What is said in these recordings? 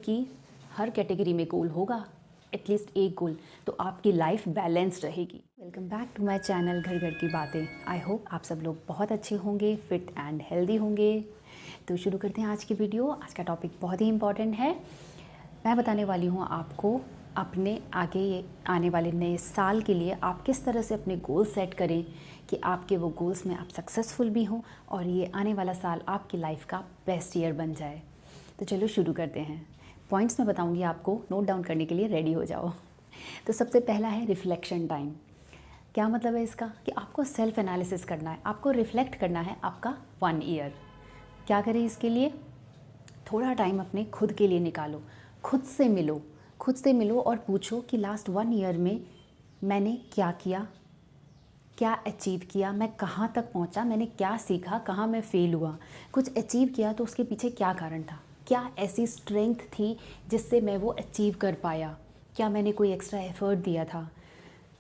कि हर कैटेगरी में गोल होगा, एटलीस्ट एक गोल, तो आपकी लाइफ बैलेंस रहेगी। Welcome back to my channel घर घर की बातें। आई होप आप सब लोग बहुत अच्छे होंगे, फिट एंड हेल्दी होंगे। तो शुरू करते हैं आज की वीडियो। आज का टॉपिक बहुत ही इम्पॉर्टेंट है। मैं बताने वाली हूँ आपको अपने आगे आने वाले नए साल के लिए आप किस तरह से अपने गोल सेट करें कि आपके वो गोल्स में आप सक्सेसफुल भी हों और ये आने वाला साल आपकी लाइफ का बेस्ट ईयर बन जाए। तो चलो शुरू करते हैं। पॉइंट्स मैं बताऊंगी आपको, नोट डाउन करने के लिए रेडी हो जाओ। तो सबसे पहला है रिफ्लेक्शन टाइम। क्या मतलब है इसका? कि आपको सेल्फ एनालिसिस करना है, आपको रिफ्लेक्ट करना है आपका 1 ईयर। क्या करें इसके लिए? थोड़ा टाइम अपने खुद के लिए निकालो, खुद से मिलो और पूछो कि लास्ट 1 ईयर में मैंने क्या किया, क्या अचीव किया, मैं कहाँ तक पहुँचा, मैंने क्या सीखा, कहाँ मैं फेल हुआ। कुछ अचीव किया तो उसके पीछे क्या कारण था, क्या ऐसी स्ट्रेंथ थी जिससे मैं वो अचीव कर पाया, क्या मैंने कोई एक्स्ट्रा एफर्ट दिया था।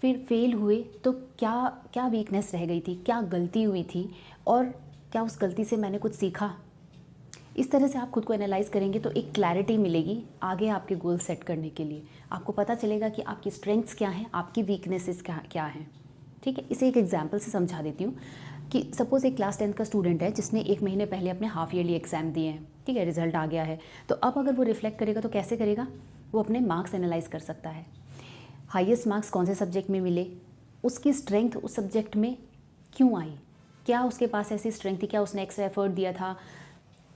फिर फेल हुए तो क्या क्या वीकनेस रह गई थी, क्या गलती हुई थी और क्या उस गलती से मैंने कुछ सीखा। इस तरह से आप खुद को एनालाइज करेंगे तो एक क्लैरिटी मिलेगी आगे आपके गोल सेट करने के लिए। आपको पता चलेगा कि आपकी स्ट्रेंथ्स क्या हैं, आपकी वीकनेसेस क्या हैं। ठीक है, इसे एक एग्जाम्पल से समझा देती हूँ कि सपोज़ एक क्लास 10th का स्टूडेंट है जिसने 1 महीने पहले अपने हाफ ईयरली एग्ज़ाम दिए हैं। ठीक है, रिजल्ट आ गया है। तो अब अगर वो रिफ्लेक्ट करेगा तो कैसे करेगा? वो अपने मार्क्स एनालाइज कर सकता है। हाईएस्ट मार्क्स कौन से सब्जेक्ट में मिले, उसकी स्ट्रेंथ उस सब्जेक्ट में क्यों आई, क्या उसके पास ऐसी स्ट्रेंथ थी, क्या उसने एक्स्ट्रा एफर्ट दिया था,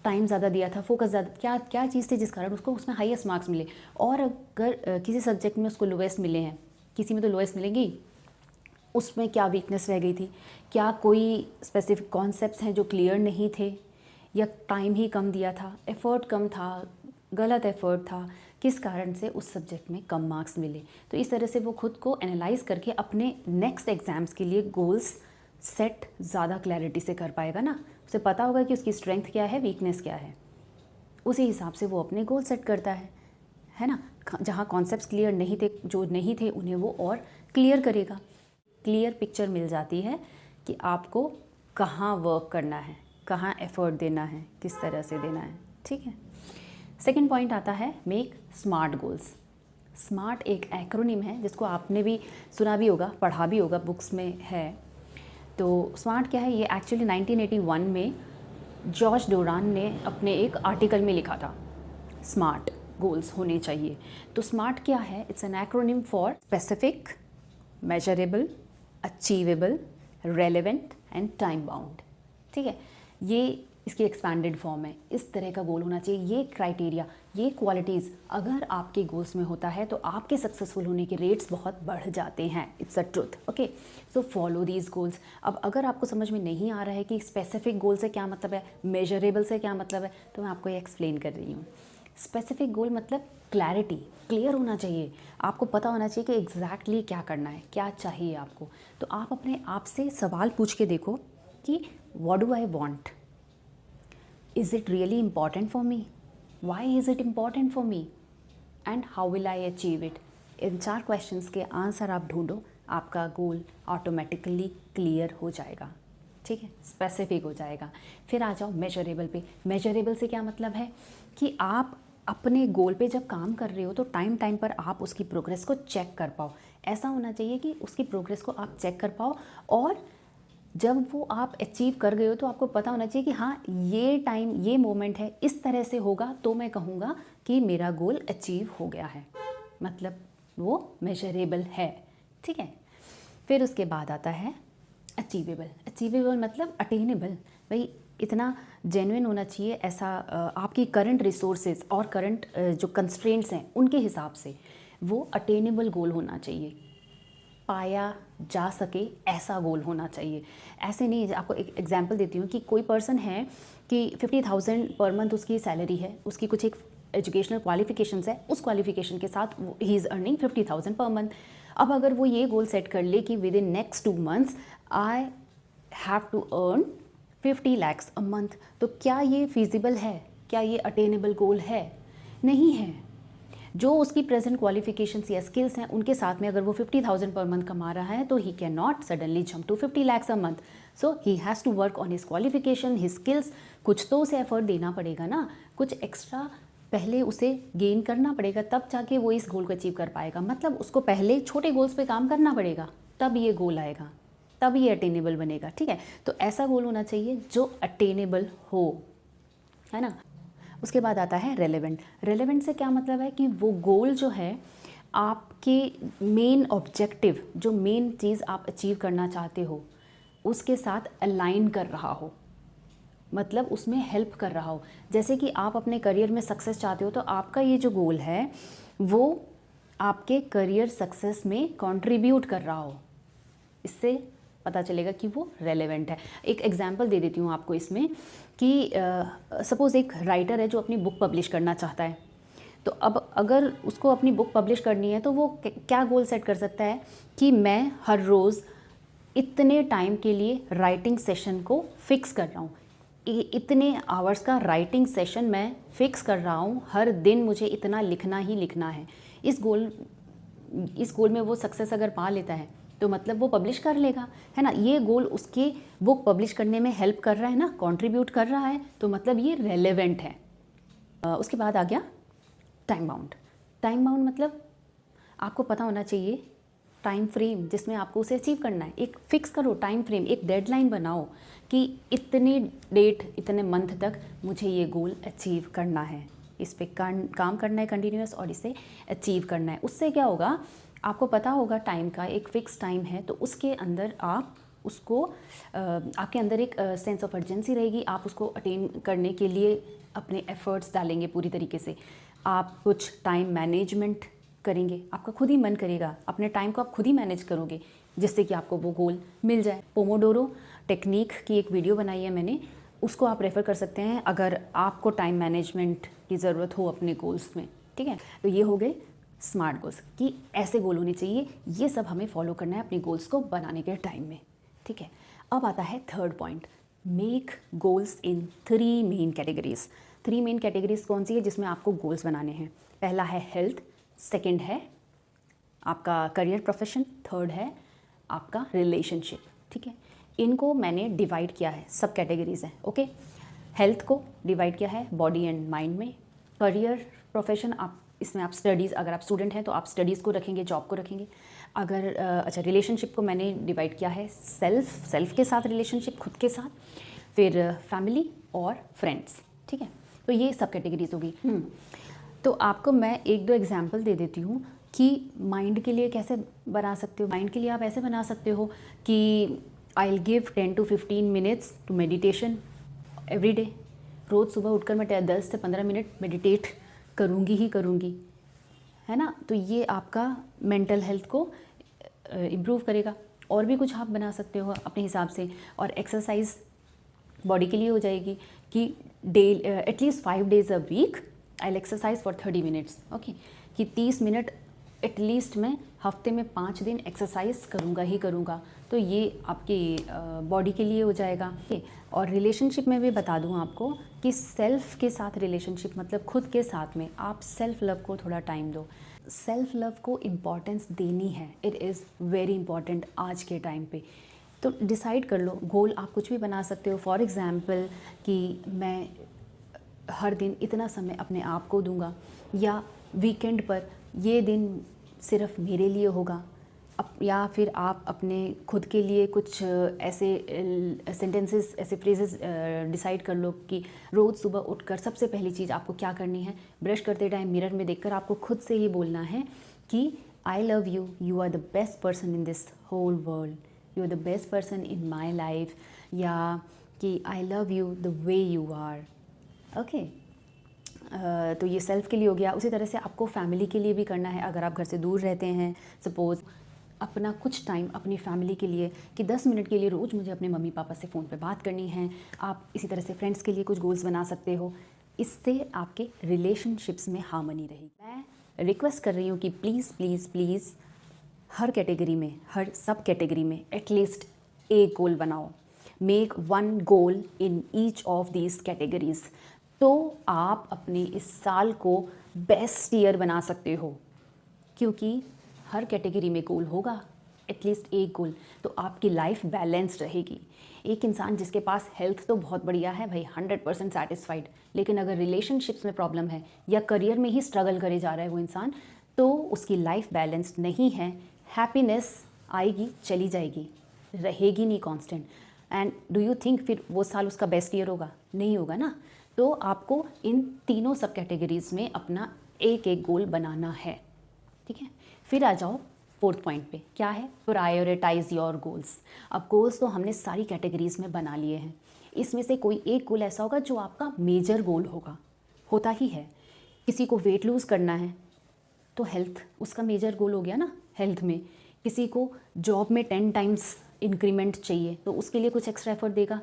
टाइम ज़्यादा दिया था, फोकस ज़्यादा, क्या क्या चीज़ थी जिस कारण उसको उसमें हाईएस्ट मार्क्स मिले। और अगर किसी सब्जेक्ट में उसको लोएस्ट मिले हैं, किसी में तो लोएस्ट मिलेंगी, उसमें क्या वीकनेस रह गई थी, क्या कोई स्पेसिफिक कॉन्सेप्ट्स हैं जो क्लियर नहीं थे, या टाइम ही कम दिया था, एफ़र्ट कम था, गलत एफ़र्ट था, किस कारण से उस सब्जेक्ट में कम मार्क्स मिले। तो इस तरह से वो खुद को एनालाइज करके अपने नेक्स्ट एग्ज़ाम्स के लिए गोल्स सेट ज़्यादा क्लैरिटी से कर पाएगा ना। उसे पता होगा कि उसकी स्ट्रेंथ क्या है, वीकनेस क्या है, उसी हिसाब से वो अपने गोल सेट करता है ना। जहाँ कॉन्सेप्ट्स क्लियर नहीं थे, जो नहीं थे, उन्हें वो और क्लियर करेगा। क्लियर पिक्चर मिल जाती है कि आपको कहाँ वर्क करना है, कहाँ एफर्ट देना है, किस तरह से देना है। ठीक है, सेकंड पॉइंट आता है मेक स्मार्ट गोल्स। स्मार्ट एक एक्रोनिम है जिसको आपने भी सुना भी होगा, पढ़ा भी होगा, बुक्स में है। तो स्मार्ट क्या है? ये एक्चुअली 1981 में जॉर्ज डोरान ने अपने एक आर्टिकल में लिखा था, स्मार्ट गोल्स होने चाहिए। तो स्मार्ट क्या है? It's an acronym for specific, measurable, achievable, relevant and time bound. ठीक है, ये इसकी एक्सपैंडेड फॉर्म है। इस तरह का गोल होना चाहिए। ये क्राइटेरिया, ये क्वालिटीज़ अगर आपके गोल्स में होता है तो आपके सक्सेसफुल होने के रेट्स बहुत बढ़ जाते हैं। It's a truth. Okay, so follow these goals. अब अगर आपको समझ में नहीं आ रहा है कि स्पेसिफिक गोल से क्या मतलब है, मेजरेबल से क्या मतलब है, तो मैं आपको ये एक्सप्लेन कर रही हूँ। स्पेसिफिक गोल मतलब क्लैरिटी, क्लियर होना चाहिए। आपको पता होना चाहिए कि एग्जैक्टली क्या करना है, क्या चाहिए आपको। तो आप अपने आप से सवाल पूछ के देखो कि what do I want, is it really important for me, why is it important for me, and how will I achieve it. In 4 questions के आंसर आप ढूंढो, आपका गोल ऑटोमेटिकली क्लियर हो जाएगा। ठीक है, स्पेसिफिक हो जाएगा। फिर आ जाओ मेजरेबल पे। मेजरेबल से क्या मतलब है कि आप अपने गोल पे जब काम कर रहे हो तो टाइम टाइम पर आप उसकी प्रोग्रेस को चेक कर पाओ। ऐसा होना चाहिए कि उसकी प्रोग्रेस को आप चेक कर पाओ, और जब वो आप अचीव कर गए हो तो आपको पता होना चाहिए कि हाँ, ये टाइम, ये मोमेंट है, इस तरह से होगा तो मैं कहूँगा कि मेरा गोल अचीव हो गया है, मतलब वो मेजरेबल है। ठीक है, फिर उसके बाद आता है अचीवेबल। अचीवेबल मतलब अटेनेबल। भाई इतना जेन्युइन होना चाहिए, ऐसा आपकी करंट रिसोर्सेज और करंट जो कंस्ट्रेंट्स हैं उनके हिसाब से वो अटेनेबल गोल होना चाहिए, पाया जा सके ऐसा गोल होना चाहिए। ऐसे नहीं, आपको एक एग्जांपल देती हूँ कि कोई पर्सन है कि 50,000 पर मंथ उसकी सैलरी है, उसकी कुछ एक एजुकेशनल क्वालिफिकेशंस है, उस क्वालिफिकेशन के साथ he is earning 50,000 per month. अब अगर वो ये गोल सेट कर ले कि within next 2 months I have to earn 50 lakhs a month, तो क्या ये फिजिबल है, क्या ये अटेनेबल गोल है? नहीं है। जो उसकी प्रेजेंट क्वालिफिकेशंस या स्किल्स हैं उनके साथ में अगर वो 50,000 पर मंथ कमा रहा है तो he can not suddenly jump to 50 lakhs a month. So he has to work on his qualification, his skills. कुछ तो उसे एफर्ट देना पड़ेगा ना, कुछ एक्स्ट्रा पहले उसे गेन करना पड़ेगा, तब जाके वो इस गोल को अचीव कर पाएगा। मतलब उसको पहले छोटे गोल्स पे काम करना पड़ेगा, तब ये गोल आएगा, तब ये अटेनेबल बनेगा। ठीक है, तो ऐसा गोल होना चाहिए जो अटेनेबल हो, है ना। उसके बाद आता है रेलेवेंट। रेलेवेंट से क्या मतलब है कि वो गोल जो है आपके मेन ऑब्जेक्टिव, जो मेन चीज़ आप अचीव करना चाहते हो उसके साथ अलाइन कर रहा हो, मतलब उसमें हेल्प कर रहा हो। जैसे कि आप अपने करियर में सक्सेस चाहते हो, तो आपका ये जो गोल है वो आपके करियर सक्सेस में कंट्रीब्यूट कर रहा हो, इससे पता चलेगा कि वो रेलेवेंट है। एक एग्जांपल दे देती हूँ आपको इसमें कि सपोज़ एक राइटर है जो अपनी बुक पब्लिश करना चाहता है, तो अब अगर उसको अपनी बुक पब्लिश करनी है तो वो क्या गोल सेट कर सकता है कि मैं हर रोज़ इतने टाइम के लिए राइटिंग सेशन को फिक्स कर रहा हूँ, इतने आवर्स का राइटिंग सेशन मैं फिक्स कर रहा हूँ, हर दिन मुझे इतना लिखना ही लिखना है। इस गोल में वो सक्सेस अगर पा लेता है तो मतलब वो पब्लिश कर लेगा, है ना। ये गोल उसके बुक पब्लिश करने में हेल्प कर रहा है ना, कंट्रीब्यूट कर रहा है, तो मतलब ये रेलेवेंट है। उसके बाद आ गया टाइम बाउंड। टाइम बाउंड मतलब आपको पता होना चाहिए टाइम फ्रेम जिसमें आपको उसे अचीव करना है। एक फिक्स करो टाइम फ्रेम, एक डेडलाइन बनाओ कि इतने डेट, इतने मंथ तक मुझे ये गोल अचीव करना है, इस पे काम करना है कंटिन्यूस और इसे अचीव करना है। उससे क्या होगा, आपको पता होगा टाइम का एक फ़िक्स टाइम है, तो उसके अंदर आप उसको आपके अंदर एक सेंस ऑफ अर्जेंसी रहेगी, आप उसको अटेन करने के लिए अपने एफ़र्ट्स डालेंगे पूरी तरीके से। आप कुछ टाइम मैनेजमेंट करेंगे, आपका खुद ही मन करेगा, अपने टाइम को आप खुद ही मैनेज करोगे जिससे कि आपको वो गोल मिल जाए। पोमोडोरो टेक्निक की एक वीडियो बनाई है मैंने, उसको आप रेफ़र कर सकते हैं अगर आपको टाइम मैनेजमेंट की ज़रूरत हो अपने गोल्स में। ठीक है, तो ये हो गए स्मार्ट गोल्स कि ऐसे गोल होने चाहिए, ये सब हमें फॉलो करना है अपने गोल्स को बनाने के टाइम में। ठीक है, अब आता है third point, make goals in 3 main categories. 3 main categories कौन सी है जिसमें आपको गोल्स बनाने हैं? पहला है हेल्थ, सेकंड है आपका करियर प्रोफेशन, थर्ड है आपका रिलेशनशिप। ठीक है, इनको मैंने डिवाइड किया है, सब कैटेगरीज हैं। ओके, हेल्थ को डिवाइड किया है बॉडी एंड माइंड में, करियर प्रोफेशन आप इसमें आप स्टडीज़, अगर आप स्टूडेंट हैं तो आप स्टडीज़ को रखेंगे, जॉब को रखेंगे। अगर अच्छा, रिलेशनशिप को मैंने डिवाइड किया है सेल्फ के साथ रिलेशनशिप, खुद के साथ, फिर फैमिली और फ्रेंड्स। ठीक है, तो ये सब कैटेगरीज होगी। तो आपको मैं एक दो एग्जांपल दे देती हूँ कि माइंड के लिए कैसे बना सकते हो। माइंड के लिए आप ऐसे बना सकते हो कि I will give 10 to 15 minutes to meditation every day. रोज़ सुबह उठकर मैं 10 से 15 मिनट मेडिटेट करूँगी ही करूँगी, है ना। तो ये आपका मेंटल हेल्थ को इम्प्रूव करेगा। और भी कुछ आप बना सकते हो अपने हिसाब से। और एक्सरसाइज बॉडी के लिए हो जाएगी कि at least 5 days a week I will exercise for 30 minutes. Okay, कि 30 मिनट एटलीस्ट मैं हफ्ते में 5 दिन एक्सरसाइज करूँगा ही करूँगा, तो ये आपकी बॉडी के लिए हो जाएगा। और रिलेशनशिप में भी बता दूँ आपको कि सेल्फ के साथ रिलेशनशिप मतलब खुद के साथ में आप सेल्फ लव को थोड़ा टाइम दो। सेल्फ लव को इम्पॉर्टेंस देनी है, इट इज़ वेरी इंपॉर्टेंट आज के टाइम पे। तो डिसाइड कर लो, गोल आप कुछ भी बना सकते हो। फॉर एग्ज़ाम्पल कि मैं हर दिन इतना समय अपने आप को दूंगा, या वीकेंड पर ये दिन सिर्फ मेरे लिए होगा। या फिर आप अपने खुद के लिए कुछ ऐसे सेंटेंसेस, ऐसे फ्रेजेस डिसाइड कर लो कि रोज़ सुबह उठकर सबसे पहली चीज़ आपको क्या करनी है, ब्रश करते टाइम मिरर में देखकर आपको खुद से ही बोलना है कि I love you, you are the best person in this whole world, you are the best person in my life, या कि I love you the way you are. Okay, तो ये सेल्फ़ के लिए हो गया। उसी तरह से आपको फैमिली के लिए भी करना है। अगर आप घर से दूर रहते हैं, सपोज़ अपना कुछ टाइम अपनी फैमिली के लिए कि 10 मिनट के लिए रोज़ मुझे अपने मम्मी पापा से फ़ोन पे बात करनी है। आप इसी तरह से फ्रेंड्स के लिए कुछ गोल्स बना सकते हो, इससे आपके रिलेशनशिप्स में हार्मनी रहेगी। मैं रिक्वेस्ट कर रही हूँ कि please please please her category में, हर सब कैटेगरी में एटलीस्ट एक गोल बनाओ। Make 1 goal in each of these categories, तो आप अपने इस साल को बेस्ट ईयर बना सकते हो, क्योंकि हर कैटेगरी में गोल होगा एटलीस्ट एक गोल, तो आपकी लाइफ बैलेंस्ड रहेगी। एक इंसान जिसके पास हेल्थ तो बहुत बढ़िया है भाई, 100% सेटिस्फाइड, लेकिन अगर रिलेशनशिप्स में प्रॉब्लम है या करियर में ही स्ट्रगल करे जा रहा है वो इंसान, तो उसकी लाइफ बैलेंस्ड नहीं है। हैप्पीनेस आएगी चली जाएगी, रहेगी नहीं constant. And do you think फिर वो साल उसका बेस्ट ईयर होगा? नहीं होगा ना। तो आपको इन तीनों सब कैटेगरीज में अपना एक एक गोल बनाना है, ठीक है। फिर आ जाओ फोर्थ पॉइंट पे, क्या है? Prioritize your goals. अब गोल्स तो हमने सारी कैटेगरीज में बना लिए हैं, इसमें से कोई एक गोल ऐसा होगा जो आपका मेजर गोल होगा, होता ही है। किसी को वेट लूज़ करना है तो हेल्थ उसका मेजर गोल हो गया ना, हेल्थ में। किसी को जॉब में 10 टाइम्स इंक्रीमेंट चाहिए तो उसके लिए कुछ एक्स्ट्रा एफर्ट देगा,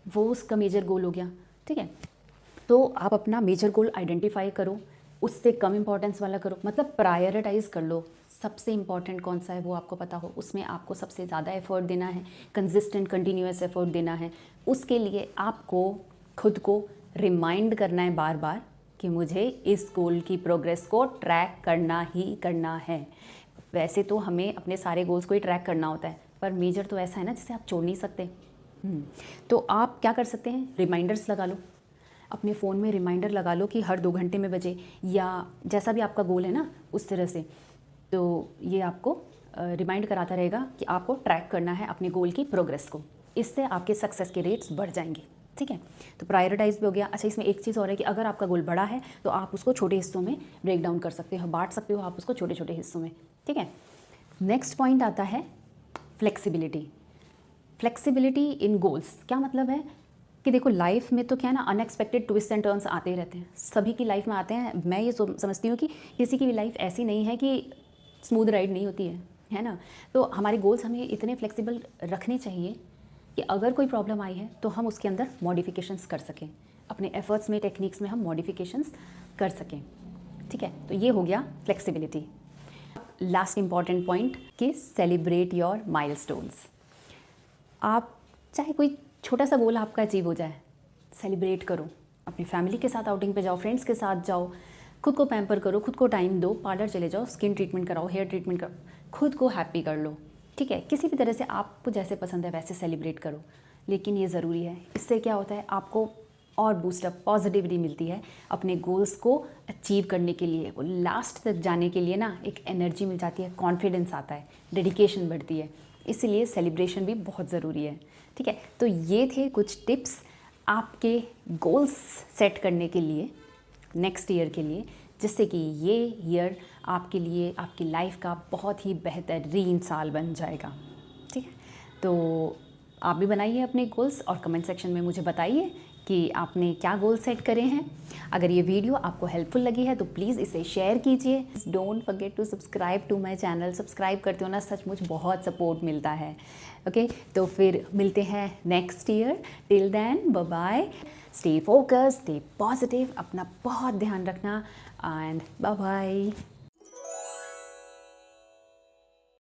वो उसका मेजर गोल हो गया, ठीक है। तो आप अपना मेजर गोल आइडेंटिफाई करो, उससे कम इंपॉर्टेंस वाला करो, मतलब प्रायोरिटाइज कर लो। सबसे इम्पॉर्टेंट कौन सा है वो आपको पता हो, उसमें आपको सबसे ज़्यादा एफर्ट देना है, कंसिस्टेंट कंटिन्यूअस एफर्ट देना है। उसके लिए आपको खुद को रिमाइंड करना है बार बार कि मुझे इस गोल की प्रोग्रेस को ट्रैक करना ही करना है। वैसे तो हमें अपने सारे गोल्स को ही ट्रैक करना होता है, पर मेजर तो ऐसा है ना जिसे आप छोड़ नहीं सकते। तो आप क्या कर सकते हैं, रिमाइंडर्स लगा लो, अपने फ़ोन में रिमाइंडर लगा लो कि हर 2 घंटे में बजे, या जैसा भी आपका गोल है ना उस तरह से। तो ये आपको रिमाइंड कराता रहेगा कि आपको ट्रैक करना है अपने गोल की प्रोग्रेस को। इससे आपके सक्सेस के रेट्स बढ़ जाएंगे, ठीक है। तो प्रायोरिटाइज भी हो गया। अच्छा, इसमें एक चीज़ और है कि अगर आपका गोल बड़ा है तो आप उसको छोटे हिस्सों में ब्रेक डाउन कर सकते हो, बांट सकते हो आप उसको छोटे छोटे हिस्सों में, ठीक है। नेक्स्ट पॉइंट आता है फ्लेक्सिबिलिटी। फ्लेक्सिबिलिटी इन गोल्स क्या मतलब है कि देखो, लाइफ में तो क्या है ना, अनएक्सपेक्टेड ट्विस्ट एंड टर्न्स आते ही रहते हैं, सभी की लाइफ में आते हैं। मैं ये समझती हूँ कि किसी की भी लाइफ ऐसी नहीं है कि स्मूथ राइड नहीं होती है ना। तो हमारे गोल्स हमें इतने फ्लेक्सिबल रखने चाहिए कि अगर कोई प्रॉब्लम आई है तो हम उसके अंदर मॉडिफिकेशंस कर सकें, अपने एफर्ट्स में, टेक्निक्स में हम मॉडिफिकेशंस कर सकें, ठीक है। तो ये हो गया फ्लेक्सिबिलिटी। लास्ट इंपॉर्टेंट पॉइंट कि सेलिब्रेट योर माइलस्टोन्स। आप चाहे कोई छोटा सा गोल आपका अचीव हो जाए, सेलिब्रेट करो, अपनी फैमिली के साथ आउटिंग पे जाओ, फ्रेंड्स के साथ जाओ, खुद को पैम्पर करो, खुद को टाइम दो, पार्लर चले जाओ, स्किन ट्रीटमेंट कराओ, हेयर ट्रीटमेंट करो, खुद को हैप्पी कर लो, ठीक है। किसी भी तरह से आपको जैसे पसंद है वैसे सेलिब्रेट करो, लेकिन ये ज़रूरी है। इससे क्या होता है, आपको और बूस्टअप पॉजिटिविटी मिलती है अपने गोल्स को अचीव करने के लिए, वो लास्ट तक जाने के लिए ना एक एनर्जी मिल जाती है, कॉन्फिडेंस आता है, डेडिकेशन बढ़ती है। इसलिए सेलिब्रेशन भी बहुत ज़रूरी है, ठीक है। तो ये थे कुछ टिप्स आपके गोल्स सेट करने के लिए नेक्स्ट ईयर के लिए, जिससे कि ये ईयर आपके लिए, आपकी लाइफ का बहुत ही बेहतरीन साल बन जाएगा, ठीक है। तो आप भी बनाइए अपने गोल्स और कमेंट सेक्शन में मुझे बताइए कि आपने क्या गोल सेट करे हैं। अगर ये वीडियो आपको हेल्पफुल लगी है तो प्लीज़ इसे शेयर कीजिए। Don't forget to subscribe to my channel. Subscribe करते हो ना, सचमुच बहुत सपोर्ट मिलता है। ओके, तो फिर मिलते हैं next year. Till then bye bye, stay focused, stay positive, अपना बहुत ध्यान रखना एंड बाय बाय।